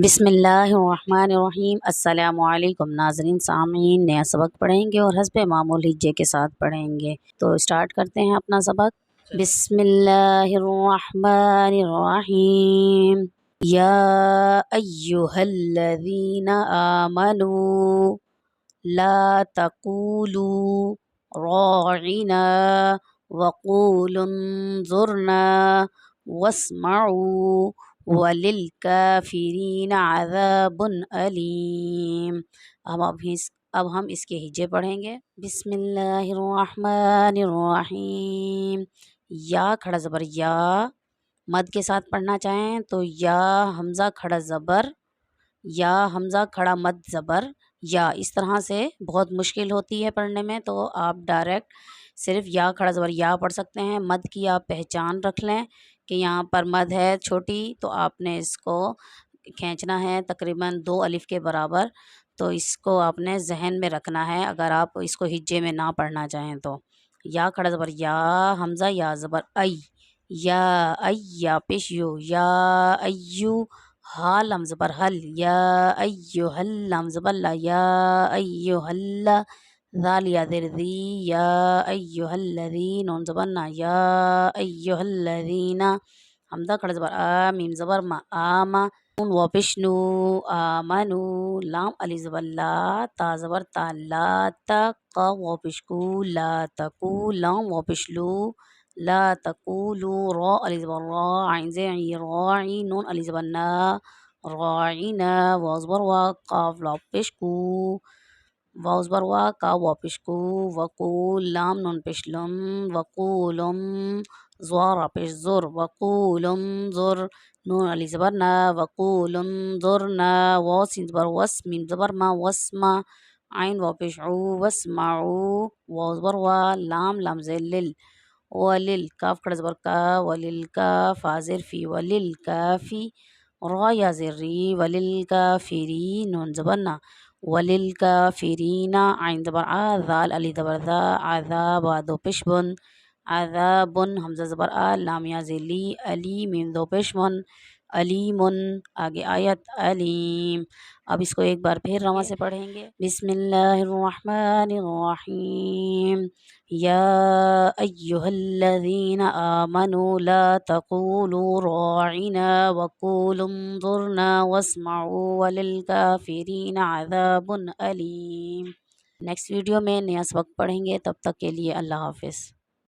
بسم اللہ الرحمن الرحیم۔ السلام علیکم ناظرین سامعین، نیا سبق پڑھیں گے اور حسب معمول ہجے کے ساتھ پڑھیں گے، تو اسٹارٹ کرتے ہیں اپنا سبق۔ بسم اللہ الرحمن الرحیم۔ یا ایہا الذین آمنوا لا تقولوا راعنا وقولوا انظرنا واسمعوا وَلِلْكَافِرِينَ عَذَابٌ أَلِيمٌ۔ اب ہم اس کے ہجے پڑھیں گے۔ بسم اللہ الرحمن الرحیم۔ یا کھڑا زبر یا، مد کے ساتھ پڑھنا چاہیں تو یا حمزہ کھڑا زبر، یا حمزہ کھڑا مد زبر، یا اس طرح سے بہت مشکل ہوتی ہے پڑھنے میں، تو آپ ڈائریکٹ صرف یا کھڑا زبر یا پڑھ سکتے ہیں۔ مد کی آپ پہچان رکھ لیں کہ یہاں پر مد ہے چھوٹی، تو آپ نے اس کو کھینچنا ہے تقریباً 2 الف کے برابر، تو اس کو آپ نے ذہن میں رکھنا ہے اگر آپ اس کو ہجے میں نہ پڑھنا چاہیں تو۔ یا کھڑا زبر یا، حمزہ یا زبر ای، یا ای یا پیش یو، یا ایو، ہا لام زبر حل، یا ایوہ لام زبر لا، یا ایوہ اللہ، ذال یا زیر ذی، یا ایوہ الذین، نون زبر نا، یا ایوہ الذین، حمزہ کھڑا زبر آ، میم زبر ما، آما، نون واپش نو، آمنو، لام علی زبر لا، تا زبر تا، لا تا، قا واپش کو، لا تکو، لام واپش لو، لا تقولو، را علی زبر را، عین زی راعی، نون علی زبر نا، راعینا، واو زبر وا، قاف واپش کو، واو زبر وا، کا واپش کو، وقول، لام نون پیش لم، وقولم، زوارا پیش زر، وقول انظر، نون علی زبر نا، وقول انظرنا، واو سین زبر وس، میم زبر ما، وسما، عین واو پیش عو، واسمعو، واو زبر وا، لام لام زیر لل، ولل، کاف کھڑا زبر کا، وللکا، فا زیر فی، وللکافی، را یا زیر ری، وللکافرین، نون زبر نا، وللکافرین، عین زبر آ، ذال علی زبر ذا، عذاب، دو پیش بن، عذاب، حمزہ زبر آ، لام یا زیر لی، علی، میم دو پیش من، علیم، آگے آیت علیم۔ اب اس کو ایک بار پھر رواں سے پڑھیں گے۔ بسم اللہ الرحمن الرحیم۔ یا ایہا الذین آمنوا لا تقولوا راعنا وقولوا انظرنا واسمعوا وللکافرین عذاب علیم۔ نیکسٹ ویڈیو میں نیا سبق پڑھیں گے، تب تک کے لیے اللہ حافظ۔